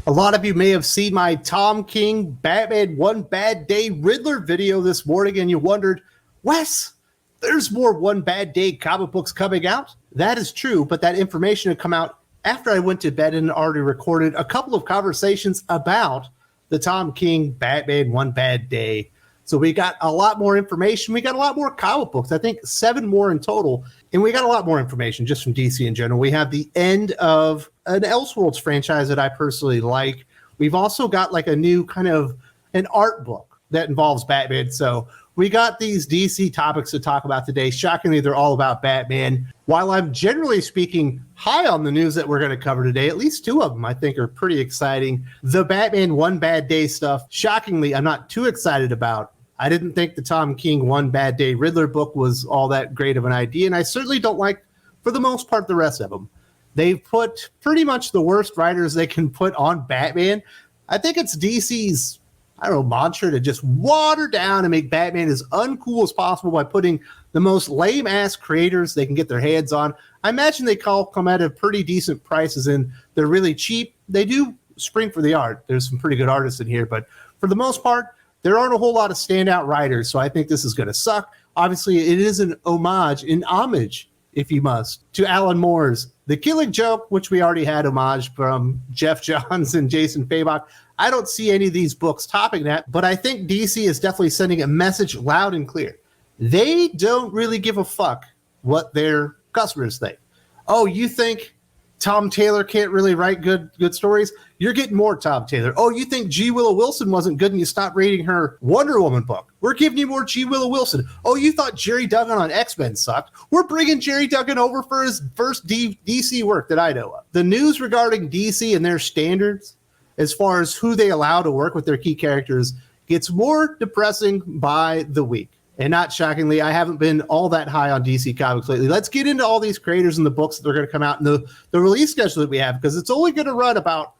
A lot of you may have seen my Tom King Batman One Bad Day Riddler video this morning, and you wondered, Wes, there's more One Bad Day comic books coming out? That is true, but that information had come out after I went to bed and already recorded a couple of conversations about the Tom King Batman One Bad Day. So we got a lot more information. We got a lot more comic books. I think 7 more in total. And we got a lot more information just from DC in general. We have the end of an Elseworlds franchise that I personally like. We've also got like a new kind of an art book that involves Batman. So we got these DC topics to talk about today. Shockingly, they're all about Batman. While I'm generally speaking high on the news that we're going to cover today, at least 2 of them I think are pretty exciting. The Batman One Bad Day stuff, shockingly, I'm not too excited about. I didn't think the Tom King One Bad Day Riddler book was all that great of an idea, and I certainly don't like, for the most part, the rest of them. They've put pretty much the worst writers they can put on Batman. I think it's DC's, mantra to just water down and make Batman as uncool as possible by putting the most lame-ass creators they can get their hands on. I imagine they come at a pretty decent prices, and they're really cheap. They do spring for the art. There's some pretty good artists in here, but for the most part, there aren't a whole lot of standout writers, so I think this is going to suck. Obviously, it is an homage, if you must, to Alan Moore's The Killing Joke, which we already had homage from Jeff Johns and Jason Fabok. I don't see any of these books topping that, but I think DC is definitely sending a message loud and clear. They don't really give a fuck what their customers think. Oh, you think Tom Taylor can't really write good stories? You're getting more Tom Taylor. Oh, you think G. Willow Wilson wasn't good and you stopped reading her Wonder Woman book? We're giving you more G. Willow Wilson. Oh, you thought Gerry Duggan on X-Men sucked? We're bringing Gerry Duggan over for his first DC work that I know of. The news regarding DC and their standards, as far as who they allow to work with their key characters, gets more depressing by the week. And not shockingly, I haven't been all that high on DC Comics lately. Let's get into all these creators and the books that are going to come out in the release schedule that we have, because it's only going to run about,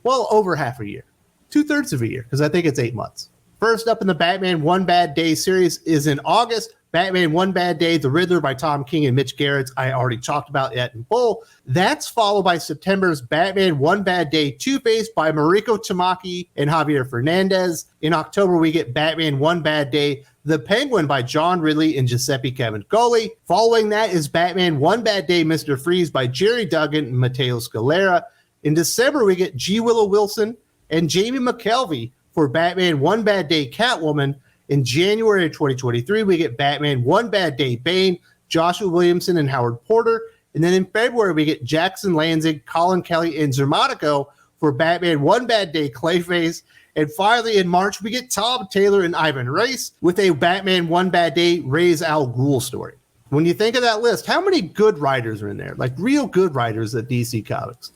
over half a year, 2/3 of a year, because I think it's 8 months. First up in the Batman One Bad Day series is in August, Batman One Bad Day, The Riddler by Tom King and Mitch Gerrits. I already talked about that in full. That's followed by September's Batman One Bad Day Two-Face by Mariko Tamaki and Javier Fernandez. In October, we get Batman One Bad Day, The Penguin by John Ridley and Giuseppe Camuncoli. Following that is Batman One Bad Day, Mr. Freeze by Gerry Duggan and Matteo Scalera. In December, we get G. Willow Wilson and Jamie McKelvey for Batman One Bad Day, Catwoman. In January of 2023, we get Batman One Bad Day, Bane, Joshua Williamson and Howard Porter. And then in February, we get Jackson Lanzig, Collin Kelley, and Zermatico for Batman One Bad Day, Clayface. And finally, in March, we get Tom Taylor and Ivan Reis with a Batman One Bad Day, Ra's al Ghul story. When you think of that list, how many good writers are in there? Like real good writers at DC Comics?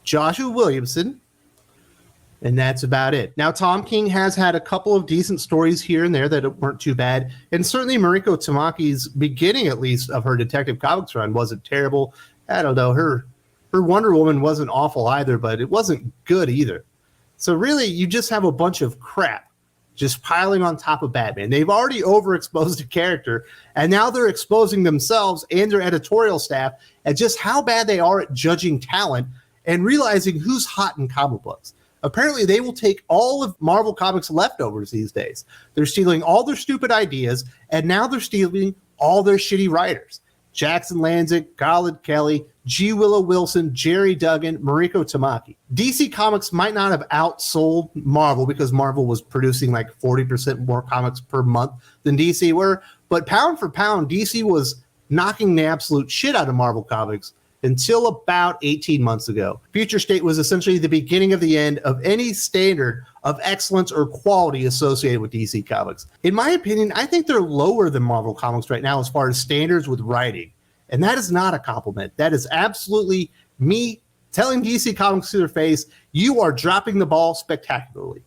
Joshua Williamson, and that's about it. Now, Tom King has had a couple of decent stories here and there that weren't too bad, and certainly Mariko Tamaki's beginning, at least, of her Detective Comics run wasn't terrible. I don't know, her Wonder Woman wasn't awful either, but it wasn't good either. So really, you just have a bunch of crap just piling on top of Batman. They've already overexposed a character, and now they're exposing themselves and their editorial staff at just how bad they are at judging talent and realizing who's hot in comic books. Apparently, they will take all of Marvel Comics leftovers these days. They're stealing all their stupid ideas, and now they're stealing all their shitty writers. Jackson Lanzig, Collin Kelley, G. Willow Wilson, Gerry Duggan, Mariko Tamaki. DC Comics might not have outsold Marvel because Marvel was producing like 40% more comics per month than DC were, but pound for pound, DC was knocking the absolute shit out of Marvel Comics until about 18 months ago. Future State was essentially the beginning of the end of any standard of excellence or quality associated with DC Comics. In my opinion, I think they're lower than Marvel Comics right now as far as standards with writing. And that is not a compliment. That is absolutely me telling DC Comics to their face, you are dropping the ball spectacularly.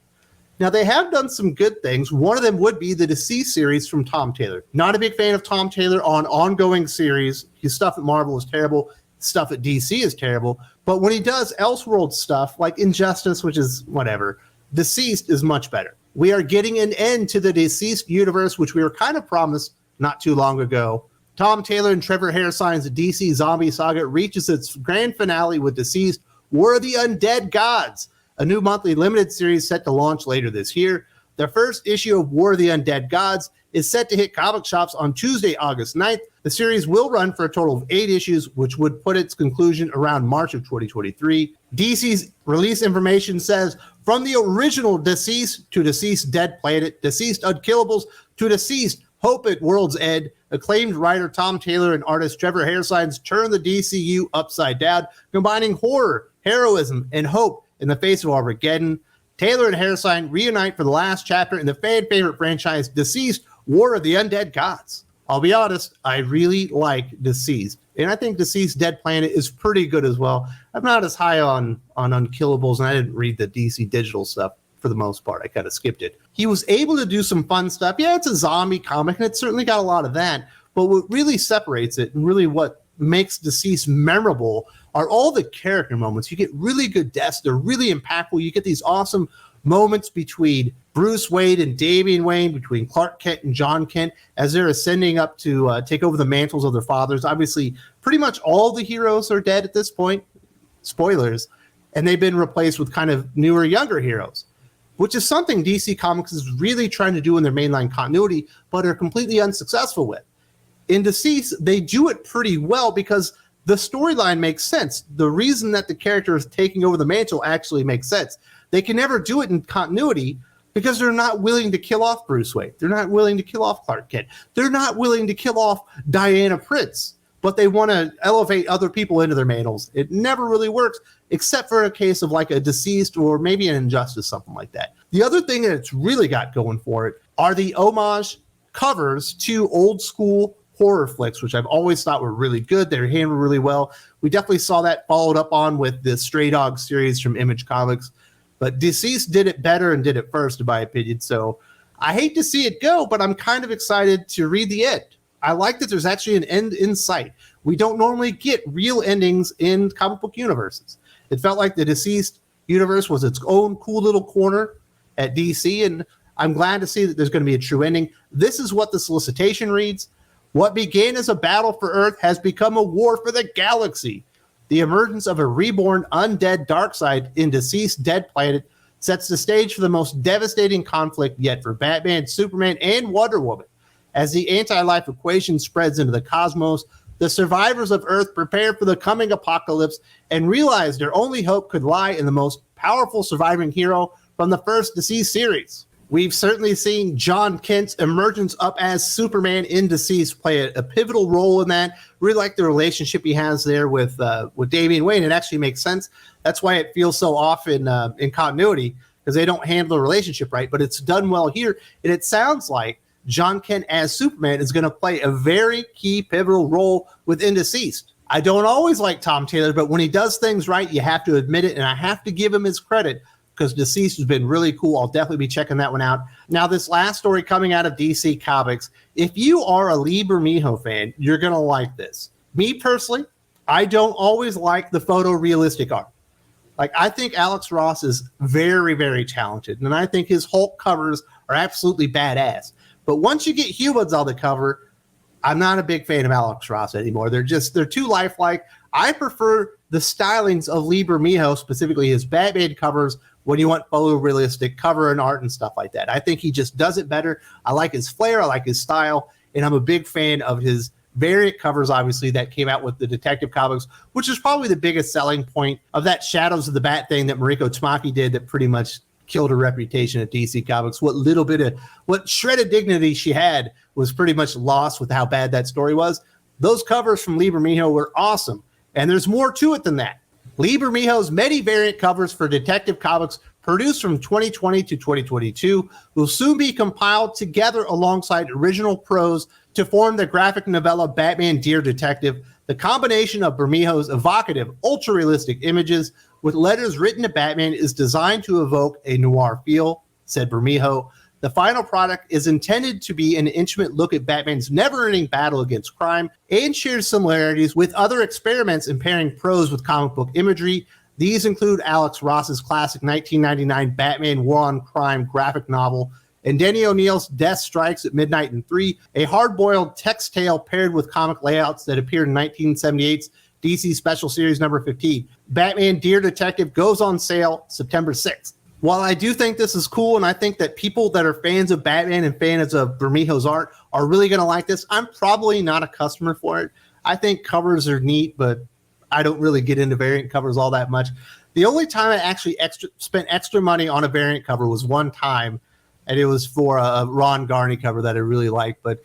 Now, they have done some good things. One of them would be the DCeased series from Tom Taylor. Not a big fan of Tom Taylor on ongoing series. His stuff at Marvel is terrible. Stuff at DC is terrible, but when he does Elseworld stuff like Injustice, which is whatever, DCeased is much better. We are getting an end to the DCeased universe, which we were kind of promised not too long ago. Tom Taylor and Trevor Hairsines' DC Zombie Saga reaches its grand finale with DCeased War of the Undead Gods, a new monthly limited series set to launch later this year. The first issue of War of the Undead Gods is set to hit comic shops on Tuesday, August 9th. The series will run for a total of 8 issues, which would put its conclusion around March of 2023. DC's release information says, from the original DCeased to DCeased Dead Planet, DCeased Unkillables to DCeased Hope at World's End, acclaimed writer Tom Taylor and artist Trevor Hairsines turn the DCU upside down, combining horror, heroism, and hope in the face of Armageddon. Taylor and Hairsine reunite for the last chapter in the fan-favorite franchise DCeased War of the Undead Gods. I'll be honest, I really like DCeased, and I think DCeased Dead Planet is pretty good as well. I'm not as high on Unkillables, and I didn't read the DC digital stuff for the most part. I kind of skipped it. He was able to do some fun stuff. Yeah, it's a zombie comic, and it's certainly got a lot of that, but what really separates it and really what makes DCeased memorable are all the character moments. You get really good deaths. They're really impactful. You get these awesome moments between Bruce Wayne and Damian Wayne, between Clark Kent and John Kent, as they're ascending up to take over the mantles of their fathers. Obviously, pretty much all the heroes are dead at this point. Spoilers. And they've been replaced with kind of newer, younger heroes, which is something DC Comics is really trying to do in their mainline continuity, but are completely unsuccessful with. In DCeased, they do it pretty well because the storyline makes sense. The reason that the character is taking over the mantle actually makes sense. They can never do it in continuity because they're not willing to kill off Bruce Wayne. They're not willing to kill off Clark Kent. They're not willing to kill off Diana Prince, but they want to elevate other people into their mantles. It never really works, except for a case of like a DCeased or maybe an Injustice, something like that. The other thing that it's really got going for it are the homage covers to old school horror flicks, which I've always thought were really good. They're handled really well. We definitely saw that followed up on with the Stray Dog series from Image Comics. But DCeased did it better and did it first, in my opinion. So I hate to see it go, but I'm kind of excited to read the end. I like that there's actually an end in sight. We don't normally get real endings in comic book universes. It felt like the DCeased universe was its own cool little corner at DC, and I'm glad to see that there's going to be a true ending. This is what the solicitation reads. What began as a battle for Earth has become a war for the galaxy. The emergence of a reborn undead Darkseid in DCeased Dead Planet sets the stage for the most devastating conflict yet for Batman, Superman, and Wonder Woman. As the anti-life equation spreads into the cosmos, the survivors of Earth prepare for the coming apocalypse and realize their only hope could lie in the most powerful surviving hero from the first DCeased series. We've certainly seen John Kent's emergence up as Superman in DCeased play a pivotal role in that. Really like the relationship he has there with Damian Wayne. It actually makes sense. That's why it feels so off in continuity, because they don't handle the relationship right. But it's done well here, and it sounds like John Kent as Superman is going to play a very key pivotal role within DCeased. I don't always like Tom Taylor, but when he does things right, you have to admit it, and I have to give him his credit, because DCeased has been really cool. I'll definitely be checking that one out. Now, this last story coming out of DC Comics, if you are a Lee Bermejo fan, you're going to like this. Me personally, I don't always like the photorealistic art. Like, I think Alex Ross is very, very talented, and I think his Hulk covers are absolutely badass. But once you get humans on the cover, I'm not a big fan of Alex Ross anymore. They're too lifelike. I prefer the stylings of Lee Bermejo, specifically his Batman covers, when you want photorealistic cover and art and stuff like that. I think he just does it better. I like his flair. I like his style. And I'm a big fan of his variant covers, obviously, that came out with the Detective Comics, which is probably the biggest selling point of that Shadows of the Bat thing that Mariko Tamaki did that pretty much killed her reputation at DC Comics. What shred of dignity she had was pretty much lost with how bad that story was. Those covers from Lee Bermejo were awesome. And there's more to it than that. Lee Bermejo's many variant covers for Detective Comics, produced from 2020 to 2022, will soon be compiled together alongside original prose to form the graphic novella Batman Dear Detective. The combination of Bermejo's evocative, ultra-realistic images with letters written to Batman is designed to evoke a noir feel, said Bermejo. The final product is intended to be an intimate look at Batman's never-ending battle against crime and shares similarities with other experiments in pairing prose with comic book imagery. These include Alex Ross's classic 1999 Batman War on Crime graphic novel and Denny O'Neil's Death Strikes at Midnight and 3, a hard-boiled text tale paired with comic layouts that appeared in 1978's DC Special Series number 15. Batman Dear Detective goes on sale September 6th. While I do think this is cool, and I think that people that are fans of Batman and fans of Bermejo's art are really going to like this, I'm probably not a customer for it. I think covers are neat, but I don't really get into variant covers all that much. The only time I actually spent extra money on a variant cover was one time, and it was for a Ron Garney cover that I really liked. But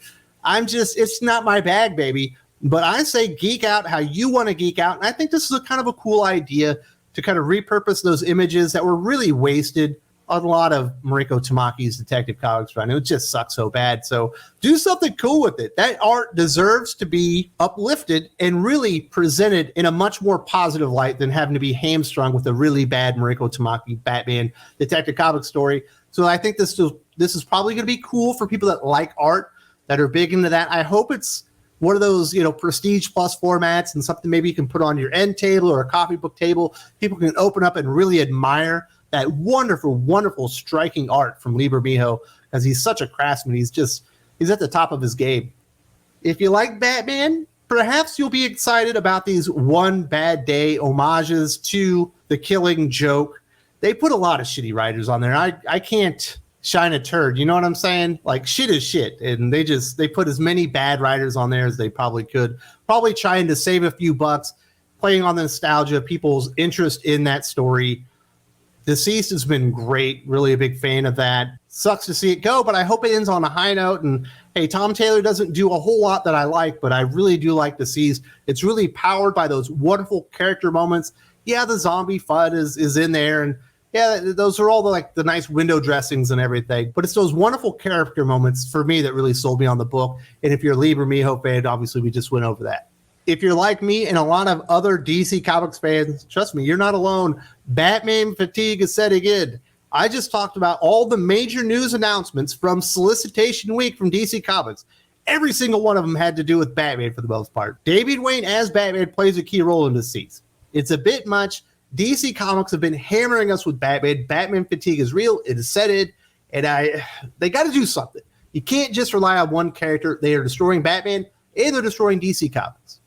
it's not my bag, baby. But I say geek out how you want to geek out, and I think this is a kind of a cool idea to kind of repurpose those images that were really wasted on a lot of Mariko Tamaki's Detective Comics run. It just sucks so bad. So do something cool with it. That art deserves to be uplifted and really presented in a much more positive light than having to be hamstrung with a really bad Mariko Tamaki Batman Detective Comics story. So I think this is probably going to be cool for people that like art, that are big into that. I hope it's one of those, Prestige Plus formats and something maybe you can put on your end table or a coffee book table. People can open up and really admire that wonderful, wonderful striking art from Lee Bermejo, because he's such a craftsman. He's at the top of his game. If you like Batman, perhaps you'll be excited about these One Bad Day homages to The Killing Joke. They put a lot of shitty writers on there. I can't shine a turd. You know what I'm saying? Like, shit is shit. And they put as many bad writers on there as they probably could. Probably trying to save a few bucks, playing on the nostalgia, people's interest in that story. DCeased has been great. Really a big fan of that. Sucks to see it go, but I hope it ends on a high note. And hey, Tom Taylor doesn't do a whole lot that I like, but I really do like DCeased. It's really powered by those wonderful character moments. Yeah, the zombie FUD is in there, and yeah, those are all the nice window dressings and everything. But it's those wonderful character moments for me that really sold me on the book. And if you're a Lee Bermejo fan, obviously we just went over that. If you're like me and a lot of other DC Comics fans, trust me, you're not alone. Batman fatigue is setting in. I just talked about all the major news announcements from Solicitation Week from DC Comics. Every single one of them had to do with Batman for the most part. Damian Wayne as Batman plays a key role in this season. It's a bit much. DC Comics have been hammering us with Batman. Batman fatigue is real. It is set in, and they got to do something. You can't just rely on one character. They are destroying Batman, and they're destroying DC Comics.